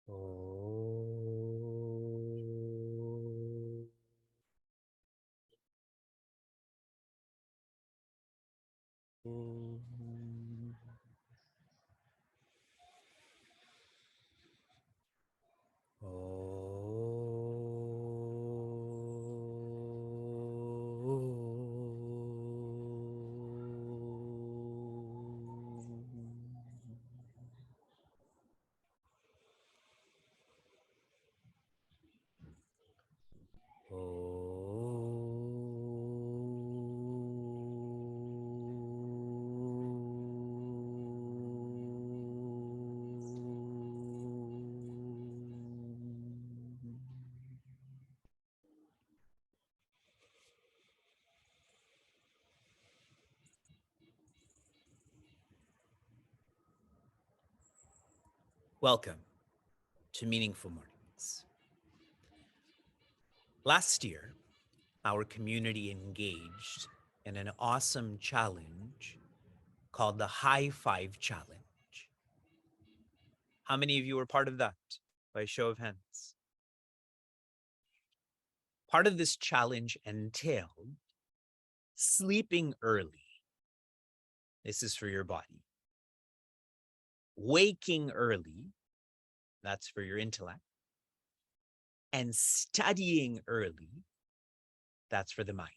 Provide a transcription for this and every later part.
Oh. Welcome to Meaningful Mornings. Last year, our community engaged in an awesome challenge called the High Five Challenge. How many of you were part of that? By show of hands. Part of this challenge entailed sleeping early. This is for your body. Waking early. That's for your intellect. And studying early. That's for the mind.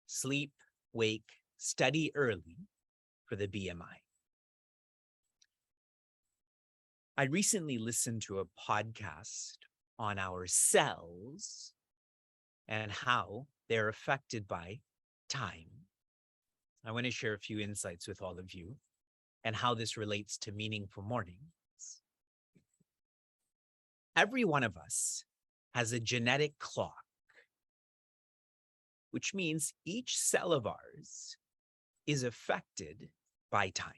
Sleep, wake, study early for the BMI. I recently listened to a podcast on our cells and how they're affected by time. I want to share a few insights with all of you and how this relates to meaningful mornings. Every one of us has a genetic clock, which means each cell of ours is affected by time.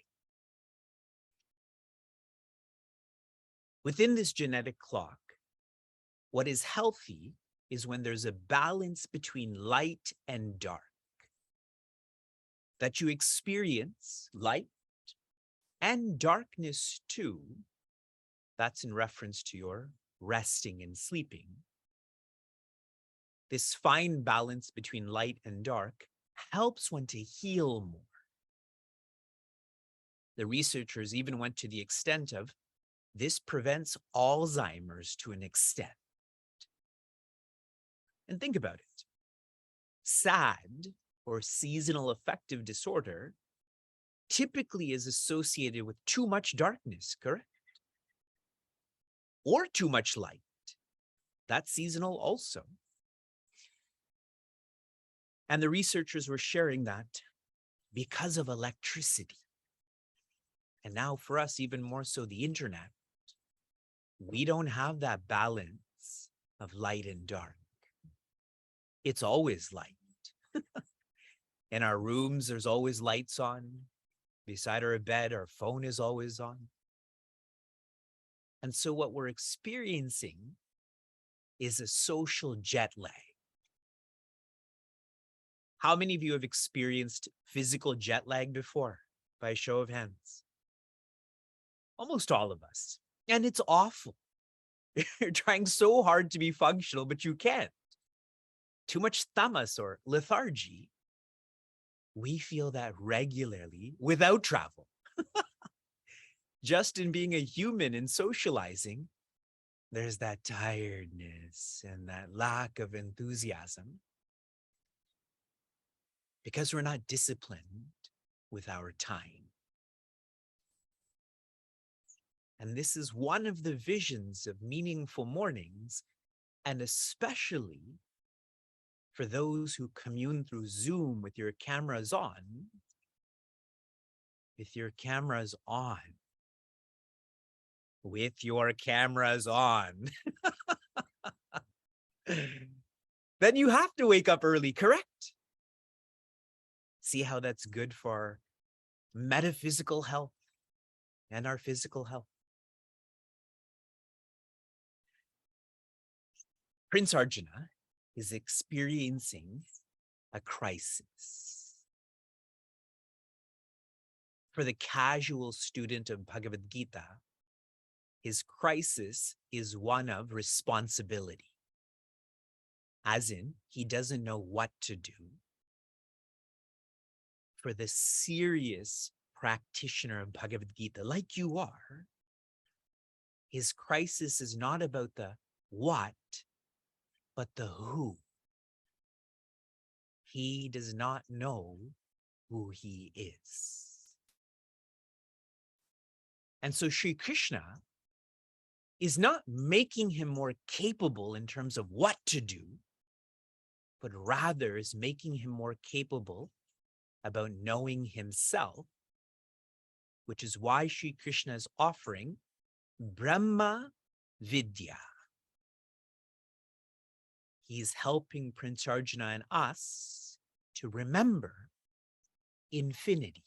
Within this genetic clock, what is healthy is when there's a balance between light and dark. That you experience light and darkness too. That's in reference to your resting and sleeping. This fine balance between light and dark helps one to heal more. The researchers even went to the extent of this prevents Alzheimer's to an extent. And think about it. SAD, or seasonal affective disorder, typically is associated with too much darkness, correct? Or too much light. That's seasonal also. And the researchers were sharing that because of electricity. And now for us, even more so the internet, we don't have that balance of light and dark. It's always light. In our rooms, there's always lights on. Beside our bed, our phone is always on. And so what we're experiencing is a social jet lag. How many of you have experienced physical jet lag before? By a show of hands. Almost all of us. And it's awful. You're trying so hard to be functional, but you can't. Too much tamas or lethargy. We feel that regularly without travel. Just in being a human and socializing, there's that tiredness and that lack of enthusiasm because we're not disciplined with our time. And this is one of the visions of meaningful mornings, and especially for those who commune through Zoom with your cameras on. With your cameras on. With your cameras on. Then you have to wake up early, correct? See how that's good for metaphysical health and our physical health. Prince Arjuna is experiencing a crisis. For the casual student of Bhagavad Gita, His crisis is one of responsibility, as in, he doesn't know what to do. For the serious practitioner of Bhagavad Gita, like you are, his crisis is not about the what, but the who. He does not know who he is. And so Sri Krishna is not making him more capable in terms of what to do, but rather is making him more capable about knowing himself, which is why Sri Krishna is offering Brahma Vidya. He's helping Prince Arjuna and us to remember infinity.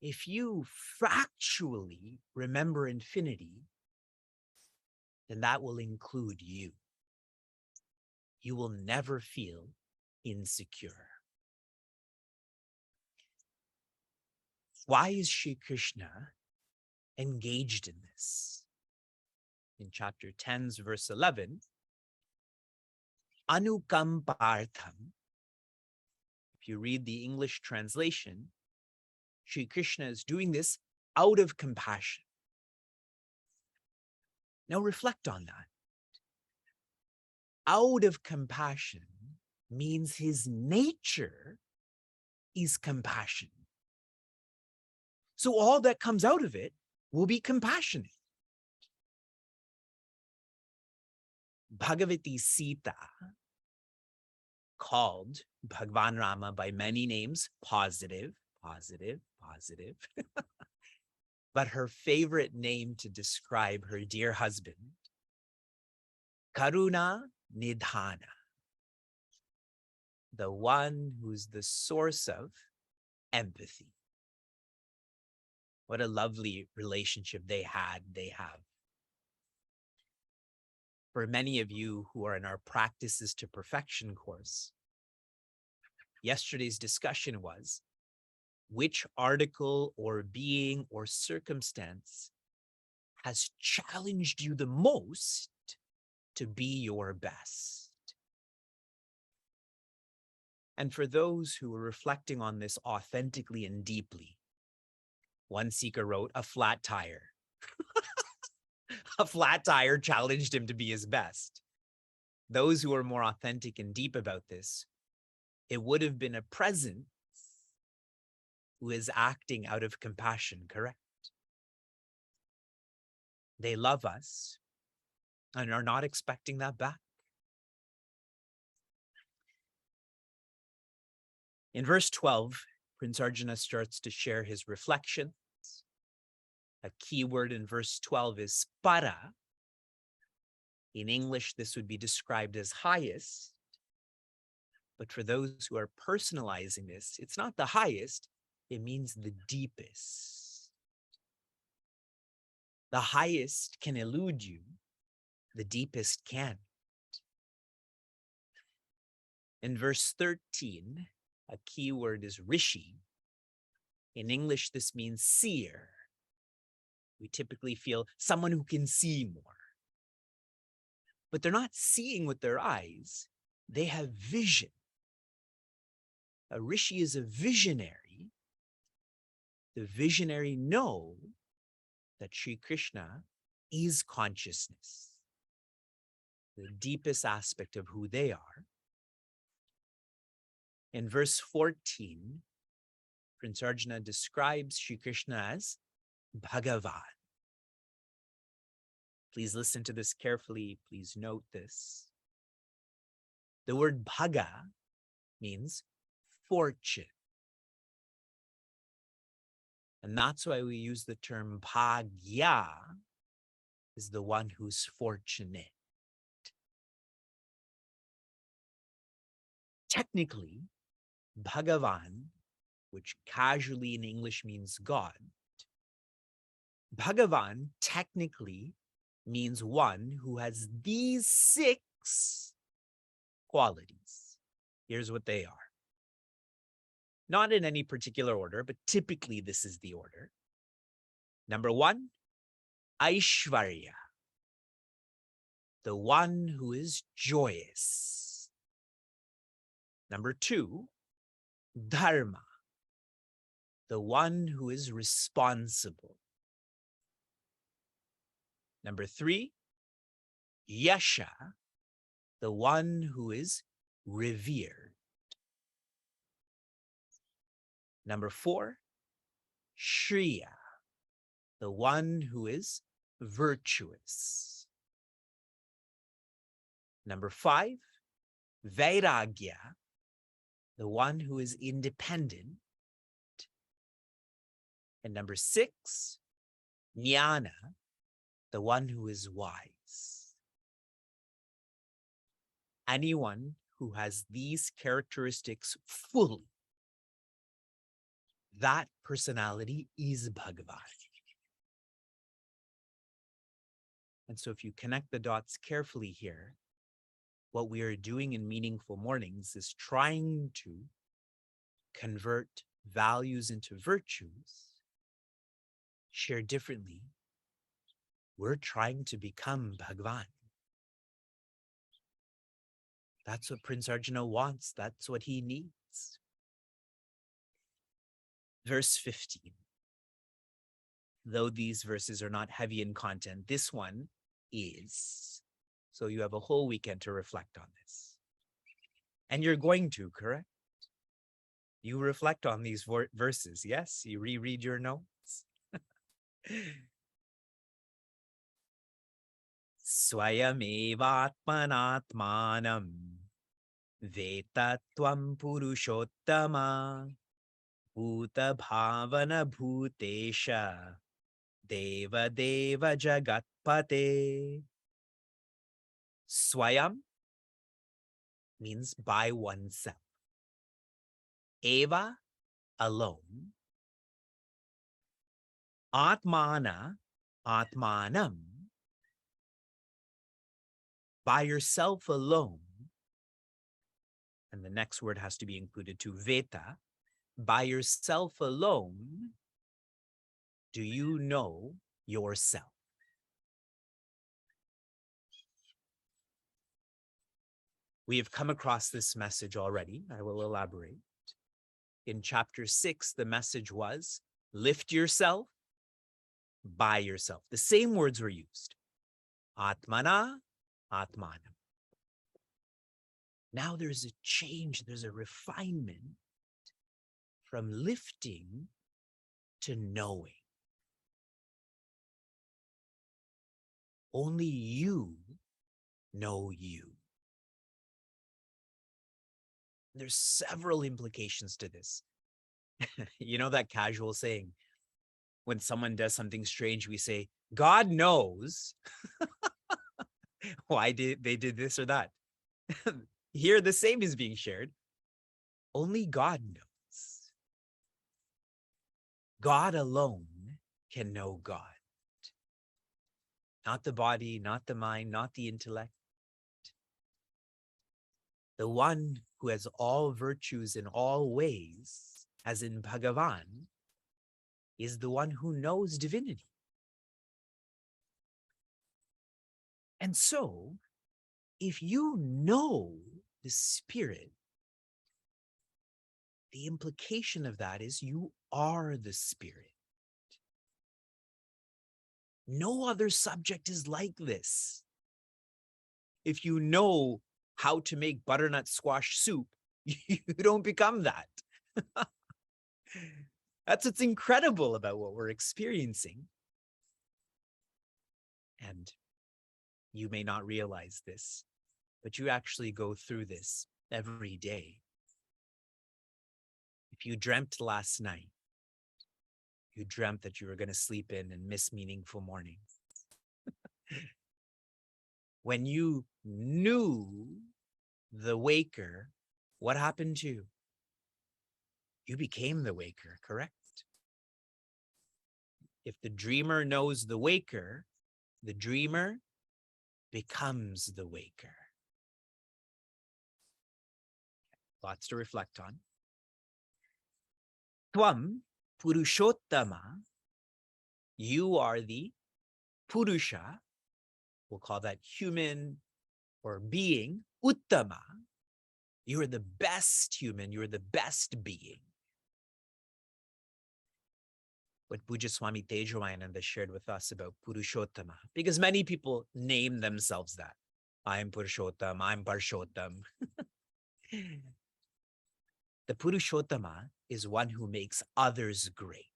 If you factually remember infinity, then that will include you. You will never feel insecure. Why is Sri Krishna engaged in this? In chapter 10's verse 11, Anukampartham. If you read the English translation, Sri Krishna is doing this out of compassion. Now reflect on that. Out of compassion means his nature is compassion. So all that comes out of it will be compassionate. Bhagavati Sita, called Bhagwan Rama by many names, positive, but her favorite name to describe her dear husband, Karuna Nidhana, the one who's the source of empathy. What a lovely relationship they have. For many of you who are in our Practices to Perfection course, yesterday's discussion was, which article or being or circumstance has challenged you the most to be your best? And for those who are reflecting on this authentically and deeply, one seeker wrote, a flat tire. A flat tire challenged him to be his best. Those who are more authentic and deep about this, it would have been a presence who is acting out of compassion, correct? They love us and are not expecting that back. In verse 12, Prince Arjuna starts to share his reflections. A key word in verse 12 is para. In English, this would be described as highest. But for those who are personalizing this, it's not the highest, it means the deepest. The highest can elude you, the deepest can't. In verse 13, a key word is rishi. In English, this means seer. We typically feel someone who can see more. But they're not seeing with their eyes, they have vision. A rishi is a visionary. The visionary know that Sri Krishna is consciousness, the deepest aspect of who they are. In verse 14, Prince Arjuna describes Sri Krishna as Bhagavan. Please listen to this carefully. Please note this. The word bhaga means fortune. And that's why we use the term bhagya, is the one who's fortunate. Technically, Bhagavan, which casually in English means God, Bhagavan technically means one who has these 6 qualities. Here's what they are. Not in any particular order, but typically this is the order. Number 1, Aishvarya, the one who is joyous. Number 2, Dharma, the one who is responsible. Number 3, Yasha, the one who is revered. Number 4, Shriya, the one who is virtuous. Number 5, Vairagya, the one who is independent. And number 6, Jnana, the one who is wise. Anyone who has these characteristics fully, that personality is Bhagavan. And so if you connect the dots carefully here, what we are doing in Meaningful Mornings is trying to convert values into virtues. Shared differently, we're trying to become Bhagavan. That's what Prince Arjuna wants. That's what he needs. Verse 15. Though these verses are not heavy in content, this one is. So you have a whole weekend to reflect on this. And you're going to, correct? You reflect on these verses, yes? You reread your notes. Swayamevatmanatmanam Veta tvam purushottama Bhuta bhavana bhutesha Deva deva jagatpate. Swayam means by oneself. Eva, alone. Atmana, atmanam, by yourself alone. And the next word has to be included to Veta. By yourself alone, do you know yourself? We have come across this message already. I will elaborate. In chapter 6, the message was, lift yourself by yourself. The same words were used. Atmana, atmanam. Now there's a change, there's a refinement from lifting to knowing. Only you know you. There's several implications to this. You know that casual saying, when someone does something strange, we say, God knows why they did this or that. Here, the same is being shared. Only God knows. God alone can know God. Not the body, not the mind, not the intellect. The one who has all virtues in all ways, as in Bhagavan, is the one who knows divinity. And so, if you know the Spirit, the implication of that is you are the Spirit. No other subject is like this. If you know how to make butternut squash soup, you don't become that. That's what's incredible about what we're experiencing. And you may not realize this, but you actually go through this every day. If you dreamt last night, you dreamt that you were going to sleep in and miss Meaningful Mornings. When you knew the waker, what happened to you? You became the waker, correct? If the dreamer knows the waker, the dreamer becomes the waker. Lots to reflect on. Tvam Purushottama, You are the Purusha, we'll call that human or being, Uttama. You are the best human, you are the best being. What Pujya Swami Tejawayananda shared with us about Purushottama, because many people name themselves that. I'm Purushottam, I'm Parshottam. The Purushottama is one who makes others great.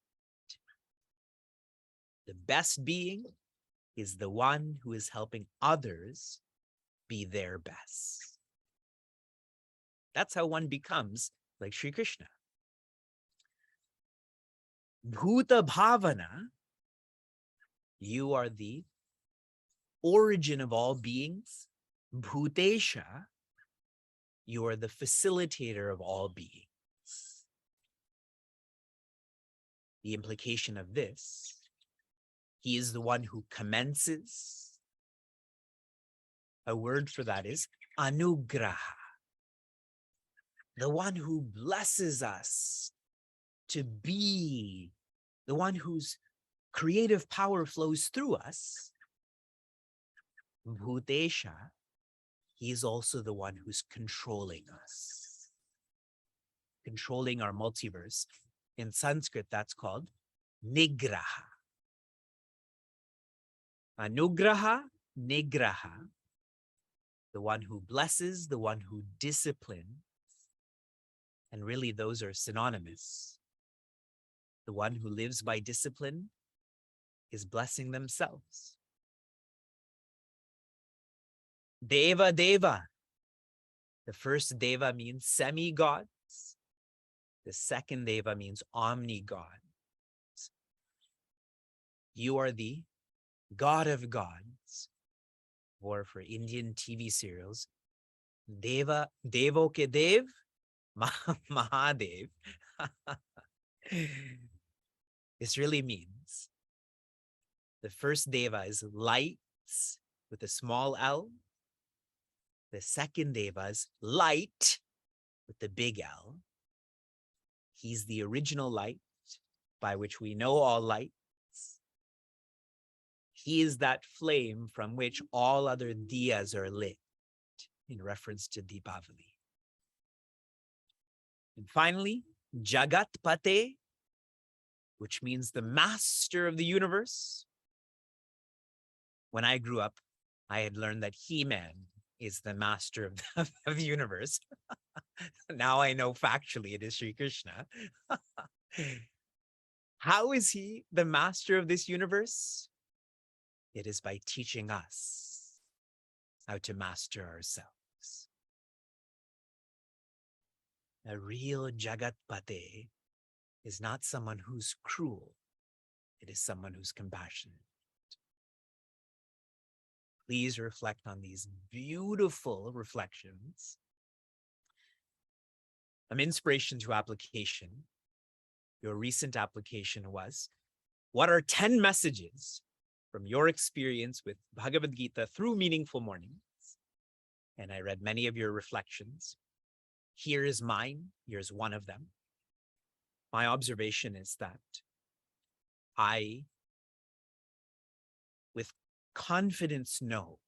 The best being is the one who is helping others be their best. That's how one becomes like Sri Krishna. Bhuta Bhavana, you are the origin of all beings. Bhutesha, you are the facilitator of all beings. The implication of this, he is the one who commences. A word for that is anugraha. The one who blesses us to be, the one whose creative power flows through us. Bhutesha, he is also the one who's controlling us, controlling our multiverse. In Sanskrit, that's called nigraha. Anugraha, nigraha, the one who blesses, the one who disciplines, and really those are synonymous. The one who lives by discipline is blessing themselves. Deva Deva. The first Deva means semi-gods. The second Deva means omni-gods. You are the God of gods. Or for Indian TV serials, Deva, Devo ke Dev, Mahadev. This really means the first Deva is light with a small L. The second Deva is light with the big L. He's the original light by which we know all lights. He is that flame from which all other diyas are lit, in reference to Deepavali. And finally, Jagatpate, which means the master of the universe. When I grew up, I had learned that He-Man is the master of the universe. Now I know factually it is Sri Krishna. How is he the master of this universe? It is by teaching us how to master ourselves. A real Jagatpate is not someone who's cruel. It is someone who's compassionate. Please reflect on these beautiful reflections. An inspiration to application. Your recent application was, what are 10 messages from your experience with Bhagavad Gita through Meaningful Mornings? And I read many of your reflections. Here is mine. Here's one of them. My observation is that I, with confidence, know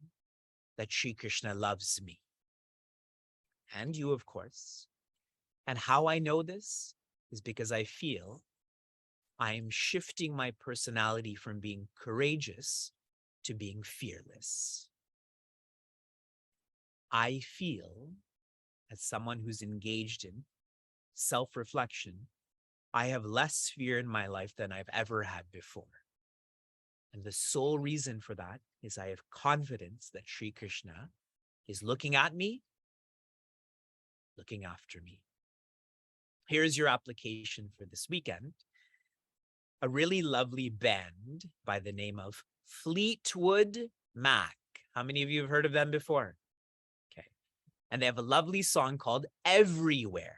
that Sri Krishna loves me. And you, of course. And how I know this is because I feel I am shifting my personality from being courageous to being fearless. I feel, as someone who's engaged in self-reflection, I have less fear in my life than I've ever had before. And the sole reason for that is I have confidence that Sri Krishna is looking at me, looking after me. Here's your application for this weekend. A really lovely band by the name of Fleetwood Mac. How many of you have heard of them before? Okay. And they have a lovely song called Everywhere.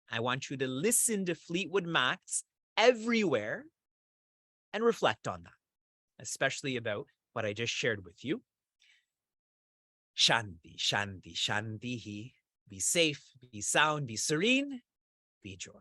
I want you to listen to Fleetwood Mac's Everywhere and reflect on that, especially about what I just shared with you. Shanti, Shanti, Shanti. Be safe, be sound, be serene, be joy.